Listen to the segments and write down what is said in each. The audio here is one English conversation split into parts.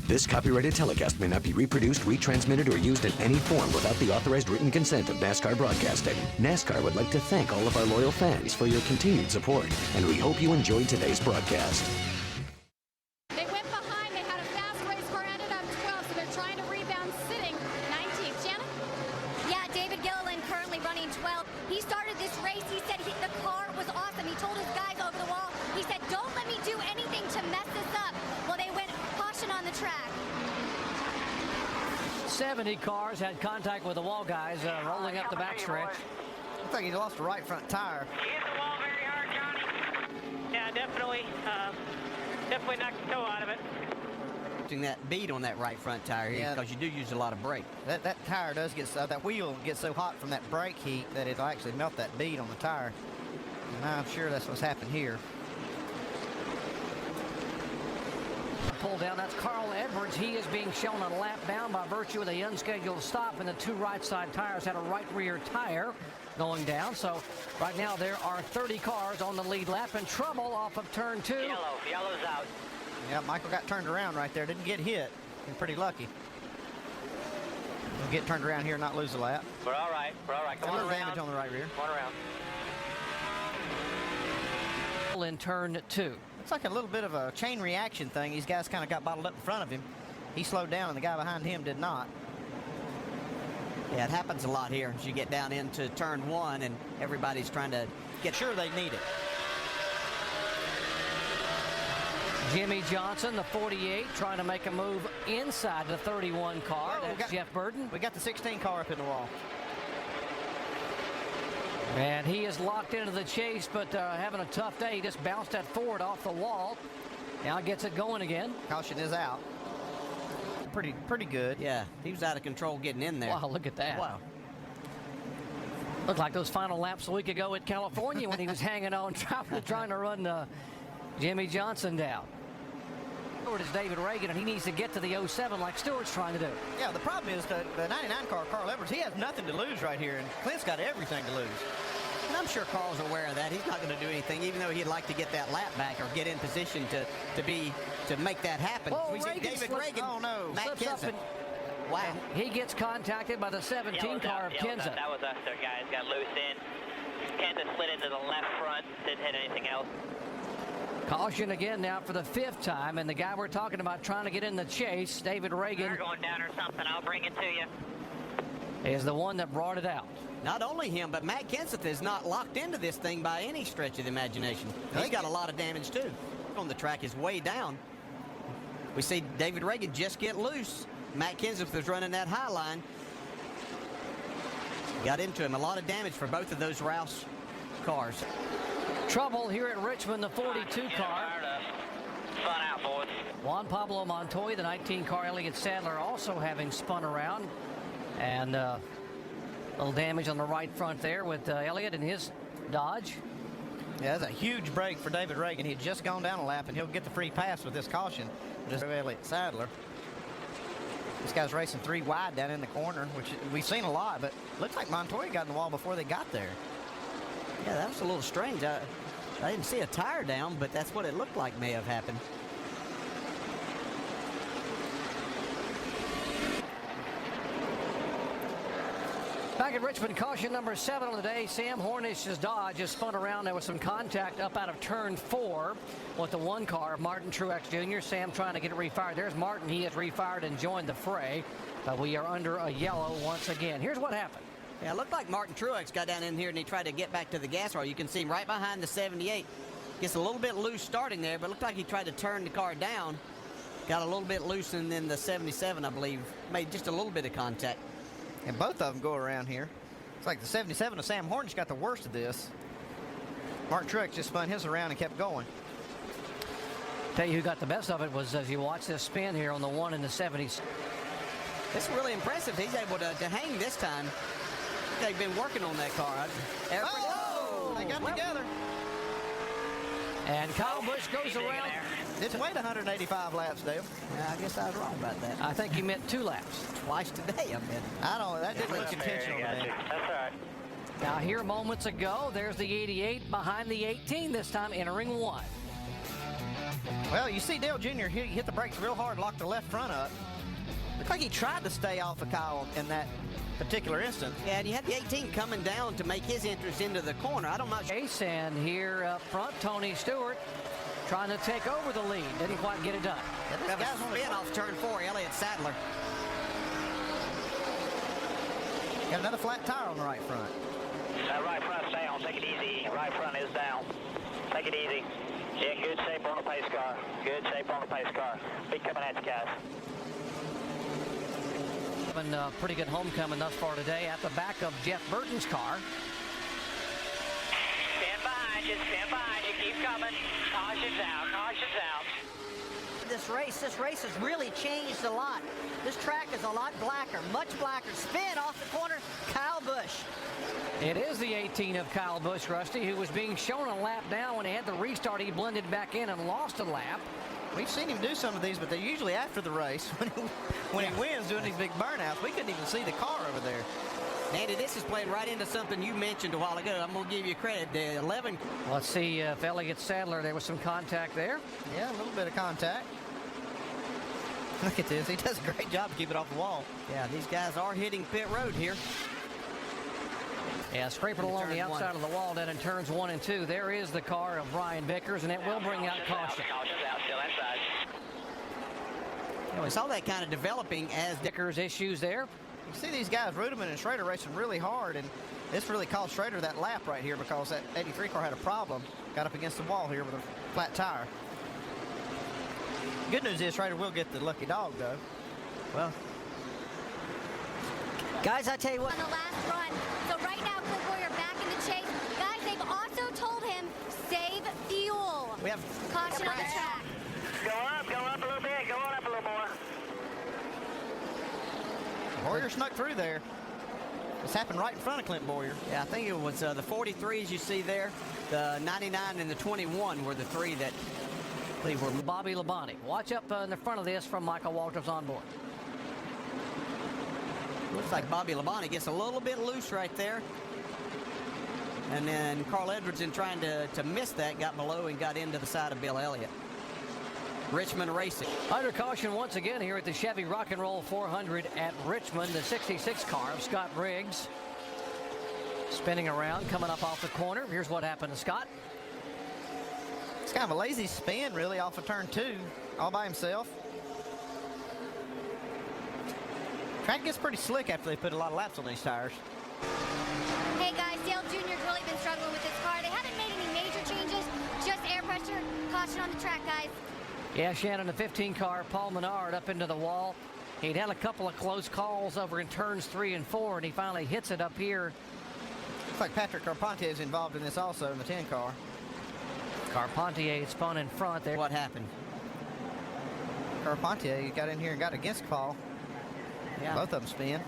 This copyrighted telecast may not be reproduced, retransmitted, or used in any form without the authorized written consent of NASCAR Broadcasting. NASCAR would like to thank all of our loyal fans for your continued support, and we hope you enjoyed today's broadcast. They went behind. They had a fast race car, ended up 12, so they're trying to rebound sitting 19th. Shannon? Yeah, David Gilliland currently running 12. He started this race. He said the car was awesome. He told his guys over the wall, he said, don't let me do anything to mess this up. Well, they went caution on the track. 70 cars had contact with the wall guys rolling up the backstretch. Looks like he lost the right front tire. He hit the wall very hard, Johnny. Yeah, definitely knocked the toe out of it. That bead on that right front tire here, because you do use a lot of brake. That tire does get that wheel gets so hot from that brake heat that it'll actually melt that bead on the tire. And I'm sure that's what's happened here. Pull down, that's Carl Edwards. He is being shown a lap down by virtue of the unscheduled stop, and the two right side tires had a right rear tire going down. So right now there are 30 cars on the lead lap in trouble off of turn 2. Yellow's out. Yeah, Michael got turned around right there. Didn't get hit. Been pretty lucky. We'll get turned around here and not lose a lap. We're all right. Come a on little around. damage on the right rear. One around. In turn 2. It's like a little bit of a chain reaction thing. These guys kind of got bottled up in front of him. He slowed down, and the guy behind him did not. Yeah, it happens a lot here as you get down into turn 1, and everybody's trying to get sure they need it. Jimmy Johnson, the 48, trying to make a move inside the 31 car. That's Jeff Burton. We got the 16 car up in the wall. And he is locked into the chase, but having a tough day. He just bounced that Ford off the wall. Now gets it going again. Caution is out. Pretty good. Yeah, he was out of control getting in there. Wow, look at that. Wow. Looked like those final laps a week ago at California when he was hanging on, trying to run Jimmy Johnson down. Stewart is David Reagan, and he needs to get to the 07 like Stewart's trying to do. Yeah, the problem is the 99 car, Carl Edwards, he has nothing to lose right here, and Clint's got everything to lose. And I'm sure Carl's aware of that. He's not going to do anything, even though he'd like to get that lap back or get in position to make that happen. Whoa, we see Reagan David slips- Reagan. Oh, no. Matt Slips up Kenseth. Wow. He gets contacted by the 17 car of Kenseth. That was us there, guys. Got loose in. Kenseth slid into the left front. Didn't hit anything else. Caution again now for the 5th time, and the guy we're talking about trying to get in the chase, David Reagan, They're going down or something. I'll bring it to you. is the one that brought it out. Not only him, but Matt Kenseth is not locked into this thing by any stretch of the imagination. He's got a lot of damage, too. On the track is way down. We see David Reagan just get loose. Matt Kenseth was running that high line. Got into him. A lot of damage for both of those Rouse cars. Trouble here at Richmond, the 42 car. Spun out, boys. Juan Pablo Montoya, the 19 car, Elliott Sadler also having spun around. And a little damage on the right front there with Elliott and his Dodge. Yeah, that's a huge break for David Reagan. He had just gone down a lap, and he'll get the free pass with this caution. Just Elliott Sadler. This guy's racing 3 wide down in the corner, which we've seen a lot, but looks like Montoya got in the wall before they got there. Yeah, that was a little strange. I didn't see a tire down, but that's what it looked like may have happened. Back at Richmond, caution number 7 on the day. Sam Hornish's Dodge just spun around. There was some contact up out of turn 4 with the 1 car of Martin Truex Jr. Sam trying to get it refired. There's Martin. He has refired and joined the fray. But we are under a yellow once again. Here's what happened. Yeah, it looked like Martin Truex got down in here and he tried to get back to the gas roll. You can see him right behind the 78. Gets a little bit loose starting there, but it looked like he tried to turn the car down. Got a little bit loose, and then the 77, I believe, made just a little bit of contact. And both of them go around here. It's like the 77 of Sam Hornish got the worst of this. Martin Truex just spun his around and kept going. Tell you who got the best of it was as you watch this spin here on the 1 in the 70s. It's really impressive. He's able to hang this time. They've been working on that car. They got together. And Kyle Busch goes around. It's weighed 185 laps, Dale. Yeah, I guess I was wrong about that. I think you meant 2 laps. Twice today, I meant. That didn't look intentional to me. That's all right. Now here moments ago, there's the 88 behind the 18 this time entering 1. Well, you see Dale Jr. He hit the brakes real hard, locked the left front up. Looked like he tried to stay off of Kyle in that particular instance. Yeah, and you had the 18 coming down to make his entrance into the corner. I'm not sure. Ace, and here up front, Tony Stewart trying to take over the lead. Didn't quite get it done. Yeah, this guy's spin off turn 4, Elliott Sadler. Got another flat tire on the right front. Right front's down. Take it easy. Right front is down. Take it easy. Yeah, good shape on the pace car. Good shape on the pace car. Be coming at you guys. Been a pretty good homecoming thus far today at the back of Jeff Burton's car. Stand behind you. Stand behind you. Keep coming. Caution's out. Caution's out. This race has really changed a lot. This track is a lot blacker, much blacker. Spin off the corner, Kyle Busch. It is the 18 of Kyle Busch, Rusty, who was being shown a lap down. When he had the restart, he blended back in and lost a lap. We've seen him do some of these, but they're usually after the race when he wins doing these big burnouts. We couldn't even see the car over there. Andy, this is playing right into something you mentioned a while ago. I'm going to give you credit. The 11. Let's see if Elliott Sadler, there was some contact there. Yeah, a little bit of contact. Look at this. He does a great job to keep it off the wall. Yeah, these guys are hitting pit road here. Yeah, scraping along the outside of the wall down in turns 1 and 2. There is the car of Brian Vickers, and it will bring out caution. Caution's out. Still inside. You know, we saw that kind of developing as Vickers issues there. You see these guys, Ruderman and Schrader, racing really hard, and this really cost Schrader that lap right here because that 83 car had a problem. Got up against the wall here with a flat tire. Good news is Schrader will get the lucky dog, though. well. Guys, I tell you what. On the last run. So right now, Clint Boyer back in the chase. Guys, they've also told him, save fuel. We have Caution on the track. Go up a little bit. Go on up a little more. Boyer snuck through there. This happened right in front of Clint Boyer. Yeah, I think it was the 43s you see there. The 99 and the 21 were the three that I believe were. Bobby Labonte. Watch up in the front of this from Michael Walters on board. Looks like Bobby Labonte gets a little bit loose right there. And then Carl Edwards, in trying to miss that, got below and got into the side of Bill Elliott. Richmond Racing. Under caution once again here at the Chevy Rock and Roll 400 at Richmond. The 66 car of Scott Briggs spinning around, coming up off the corner. Here's what happened to Scott. It's kind of a lazy spin, really, off of turn 2, all by himself. Track gets pretty slick after they put a lot of laps on these tires. Hey guys, Dale Jr.'s really been struggling with this car. They haven't made any major changes, just air pressure. Caution on the track, guys. Yeah, Shannon, the 15 car, Paul Menard up into the wall. He'd had a couple of close calls over in turns 3 and 4, and he finally hits it up here. Looks like Patrick Carpentier is involved in this also in the 10 car. Carpentier spun in front there. What happened? Carpentier got in here and got against Paul. Yeah. Both of them spin.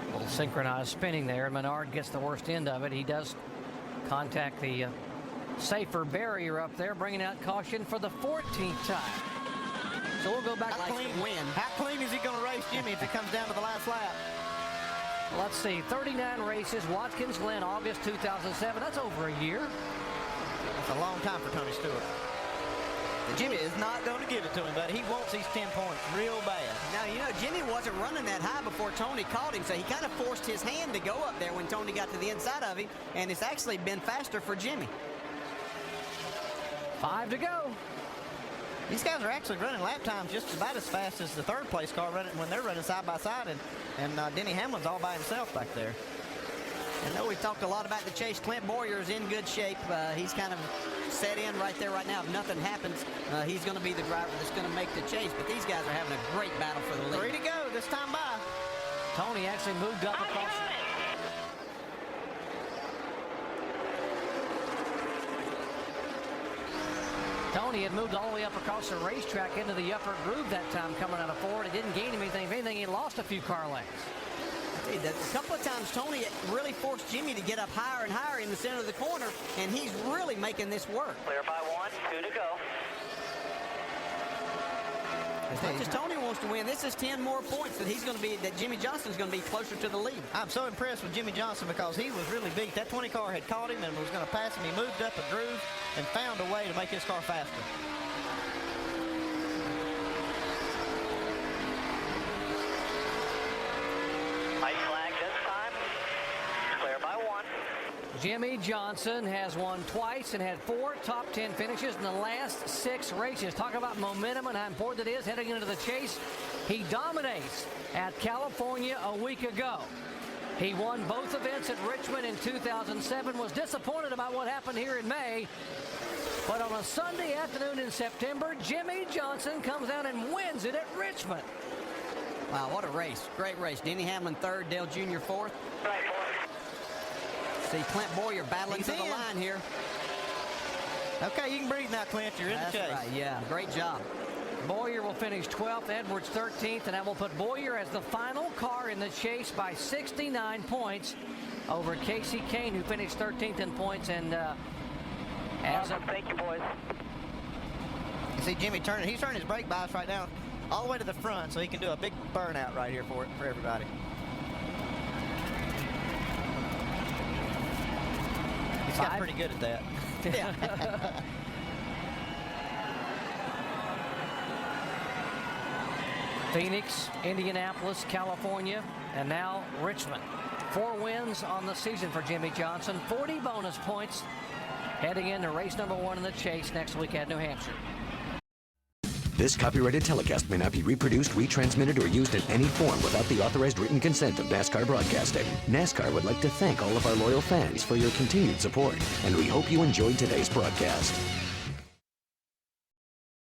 A little synchronized spinning there, and Menard gets the worst end of it. He does contact the safer barrier up there, bringing out caution for the 14th time. So we'll go back. How clean is he going to race Jimmy if it comes down to the last lap? Let's see, 39 races. Watkins Glen, August 2007. That's over a year. That's a long time for Tony Stewart. Jimmy is not going to give it to him, but he wants these 10 points real bad. Now, you know, Jimmy wasn't running that high before Tony caught him, so he kind of forced his hand to go up there when Tony got to the inside of him, and it's actually been faster for Jimmy. 5 to go. These guys are actually running lap times just about as fast as the third place car running when they're running side by side, and Denny Hamlin's all by himself back there. I know we've talked a lot about the chase. Clint Boyer is in good shape. He's kind of set in right there right now. If nothing happens, he's going to be the driver that's going to make the chase. But these guys are having a great battle for the lead. 3 to go this time by. Tony actually moved up across. Tony had moved all the way up across the racetrack into the upper groove that time coming out of forward. It didn't gain him anything. If anything, he lost a few car lengths. A couple of times, Tony really forced Jimmy to get up higher and higher in the center of the corner, and he's really making this work. Clear by 1, 2 to go. As much as Tony wants to win, this is 10 more points that Jimmy Johnson's going to be closer to the lead. I'm so impressed with Jimmy Johnson because he was really beat. That 20 car had caught him and was going to pass him. He moved up a groove and found a way to make his car faster. White flag this time. Clear by 1. Jimmy Johnson has won twice and had 4 top 10 finishes in the last 6 races. Talk about momentum and how important it is heading into the chase. He dominates at California a week ago. He won both events at Richmond in 2007, was disappointed about what happened here in May. But on a Sunday afternoon in September, Jimmy Johnson comes down and wins it at Richmond. Wow, what a race. Great race. Denny Hamlin third, Dale Jr. fourth. Right, 4. See Clint Boyer battling to the line here. Okay, you can breathe now, Clint. You're in the chase. That's right, yeah. Great job. Boyer will finish 12th, Edwards 13th, and that will put Boyer as the final car in the chase by 69 points over Casey Kane, who finished 13th in points. And Thank you, boys. You see Jimmy turning. He's turning his brake bias right now all the way to the front so he can do a big burnout right here for everybody. He's got pretty good at that. Yeah. Phoenix, Indianapolis, California, and now Richmond. 4 wins on the season for Jimmy Johnson. 40 bonus points heading into race number 1 in the chase next week at New Hampshire. This copyrighted telecast may not be reproduced, retransmitted, or used in any form without the authorized written consent of NASCAR Broadcasting. NASCAR would like to thank all of our loyal fans for your continued support, and we hope you enjoyed today's broadcast.